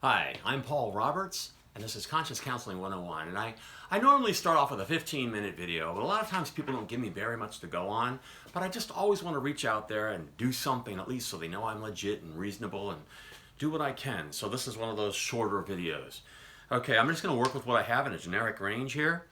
Hi, I'm Paul Roberts, and this is Conscious Counseling 101. And I normally start off with a 15-minute video, but a lot of times people don't give me very much to go on. But I just always want to reach out there and do something, at least so they know I'm legit and reasonable and do what I can. So this is one of those shorter videos. Okay, I'm just going to work with what I have in a generic range here.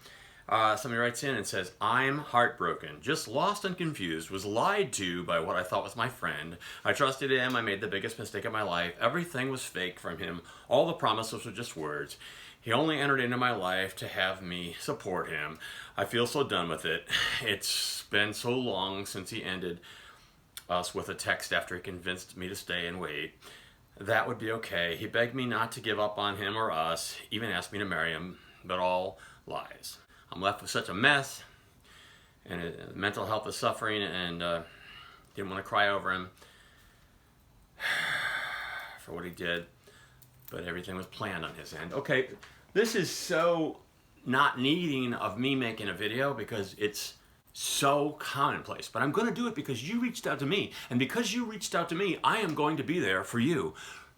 Somebody writes in and says, I'm heartbroken, just lost and confused, was lied to by what I thought was my friend. I trusted him, I made the biggest mistake of my life. Everything was fake from him. All the promises were just words. He only entered into my life to have me support him. I feel so done with it. It's been so long since he ended us with a text after he convinced me to stay and wait. That would be okay. He begged me not to give up on him or us, even asked me to marry him, but all lies. I'm left with such a mess, and mental health is suffering, and didn't want to cry over him for what he did, but everything was planned on his end. Okay, this is so not needing of me making a video because it's so commonplace, but I'm going to do it because you reached out to me, and because you reached out to me, I am going to be there for you.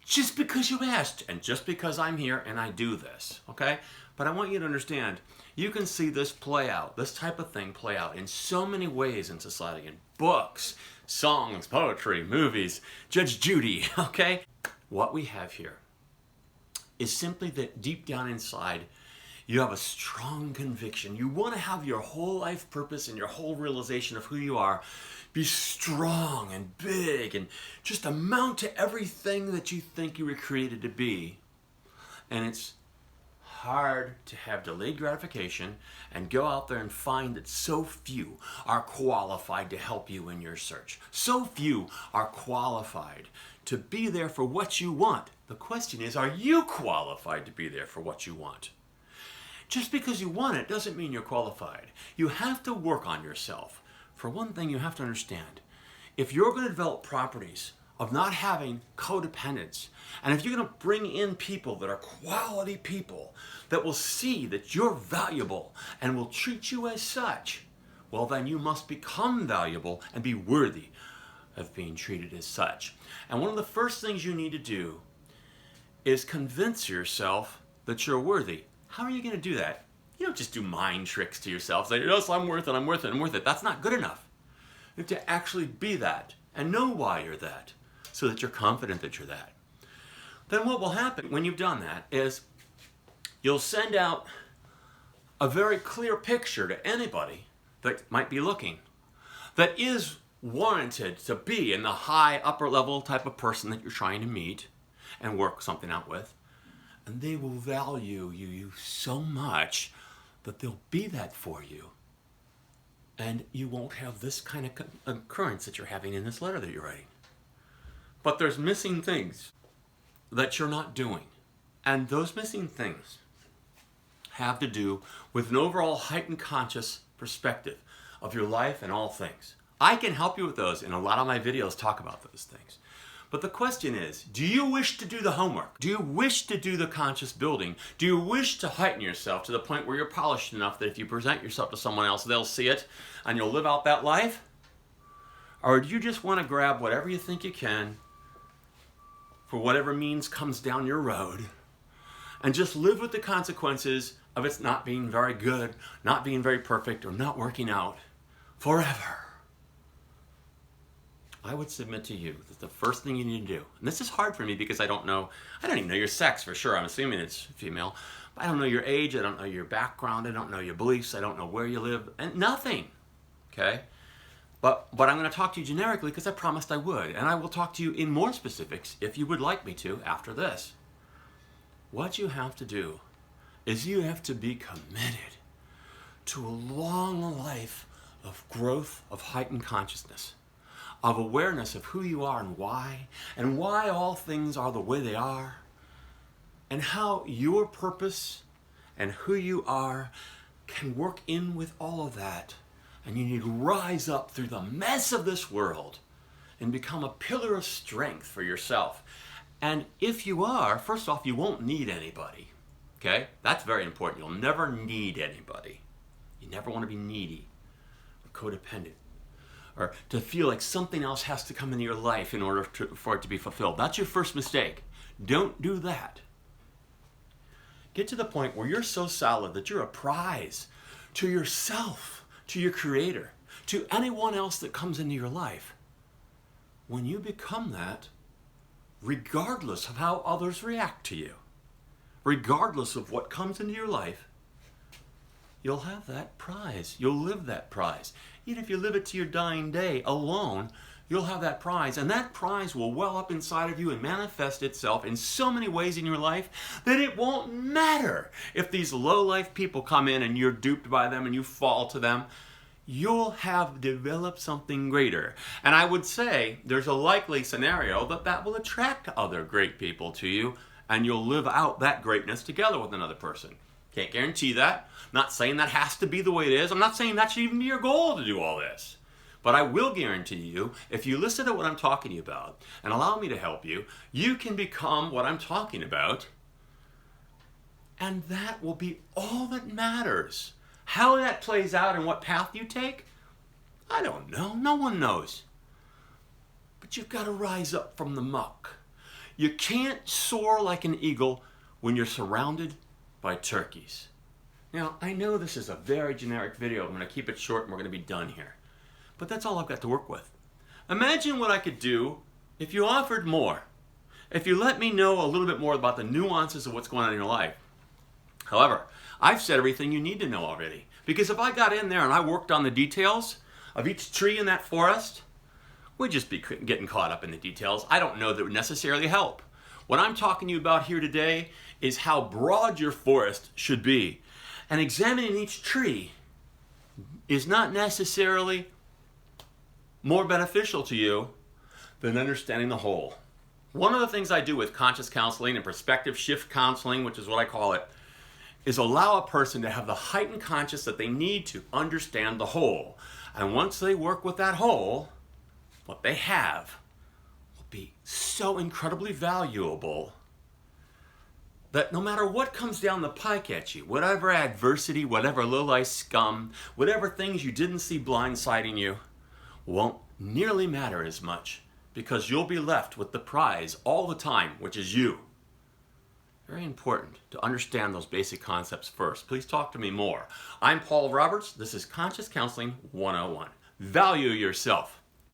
Just because you asked, and just because I'm here and I do this, okay? But I want you to understand, you can see this play out, this type of thing play out in so many ways in society, in books, songs, poetry, movies, Judge Judy, okay? What we have here is simply that deep down inside, you have a strong conviction. You want to have your whole life purpose and your whole realization of who you are be strong and big and just amount to everything that you think you were created to be. And it's hard to have delayed gratification and go out there and find that so few are qualified to help you in your search. So few are qualified to be there for what you want. The question is, are you qualified to be there for what you want? Just because you want it doesn't mean you're qualified. You have to work on yourself. For one thing, you have to understand, if you're going to develop properties of not having codependence, and if you're going to bring in people that are quality people that will see that you're valuable and will treat you as such, well then you must become valuable and be worthy of being treated as such. And one of the first things you need to do is convince yourself that you're worthy. How are you going to do that? You don't just do mind tricks to yourself. Say, yes, I'm worth it, I'm worth it, I'm worth it. That's not good enough. You have to actually be that and know why you're that so that you're confident that you're that. Then what will happen when you've done that is you'll send out a very clear picture to anybody that might be looking that is warranted to be in the high upper level type of person that you're trying to meet and work something out with. And they will value you so much that they'll be that for you. And you won't have this kind of occurrence that you're having in this letter that you're writing. But there's missing things that you're not doing. And those missing things have to do with an overall heightened conscious perspective of your life and all things. I can help you with those, and a lot of my videos talk about those things. But the question is, do you wish to do the homework? Do you wish to do the conscious building? Do you wish to heighten yourself to the point where you're polished enough that if you present yourself to someone else, they'll see it and you'll live out that life? Or do you just want to grab whatever you think you can for whatever means comes down your road and just live with the consequences of it not being very good, not being very perfect, or not working out forever? I would submit to you that the first thing you need to do, and this is hard for me because I don't even know your sex for sure. I'm assuming it's female. But I don't know your age. I don't know your background. I don't know your beliefs. I don't know where you live. And nothing. Okay? But I'm going to talk to you generically because I promised I would. And I will talk to you in more specifics if you would like me to after this. What you have to do is you have to be committed to a long life of growth, of heightened consciousness, of awareness of who you are and why all things are the way they are, and how your purpose and who you are can work in with all of that. And you need to rise up through the mess of this world and become a pillar of strength for yourself. And if you are, first off, you won't need anybody. Okay? That's very important. You'll never need anybody. You never want to be needy or codependent, or to feel like something else has to come into your life in order for it to be fulfilled. That's your first mistake. Don't do that. Get to the point where you're so solid that you're a prize to yourself, to your Creator, to anyone else that comes into your life. When you become that, regardless of how others react to you, regardless of what comes into your life, you'll have that prize. You'll live that prize. Even if you live it to your dying day alone, you'll have that prize. And that prize will well up inside of you and manifest itself in so many ways in your life that it won't matter if these low-life people come in and you're duped by them and you fall to them. You'll have developed something greater. And I would say there's a likely scenario that that will attract other great people to you, and you'll live out that greatness together with another person. Can't guarantee that. I'm not saying that has to be the way it is. I'm not saying that should even be your goal to do all this. But I will guarantee you, if you listen to what I'm talking to you about and allow me to help you, you can become what I'm talking about, and that will be all that matters. How that plays out and what path you take, I don't know. No one knows. But you've got to rise up from the muck. You can't soar like an eagle when you're surrounded by turkeys. Now, I know this is a very generic video. I'm going to keep it short and we're going to be done here. But that's all I've got to work with. Imagine what I could do if you offered more. If you let me know a little bit more about the nuances of what's going on in your life. However, I've said everything you need to know already. Because if I got in there and I worked on the details of each tree in that forest, we'd just be getting caught up in the details. I don't know that would necessarily help. What I'm talking to you about here today is how broad your forest should be. And examining each tree is not necessarily more beneficial to you than understanding the whole. One of the things I do with conscious counseling and perspective shift counseling, which is what I call it, is allow a person to have the heightened consciousness that they need to understand the whole. And once they work with that whole, what they have will be so incredibly valuable that no matter what comes down the pike at you, whatever adversity, whatever low-life scum, whatever things you didn't see blindsiding you, won't nearly matter as much, because you'll be left with the prize all the time, which is you. Very important to understand those basic concepts first. Please talk to me more. I'm Paul Roberts. This is Conscious Counseling 101. Value yourself.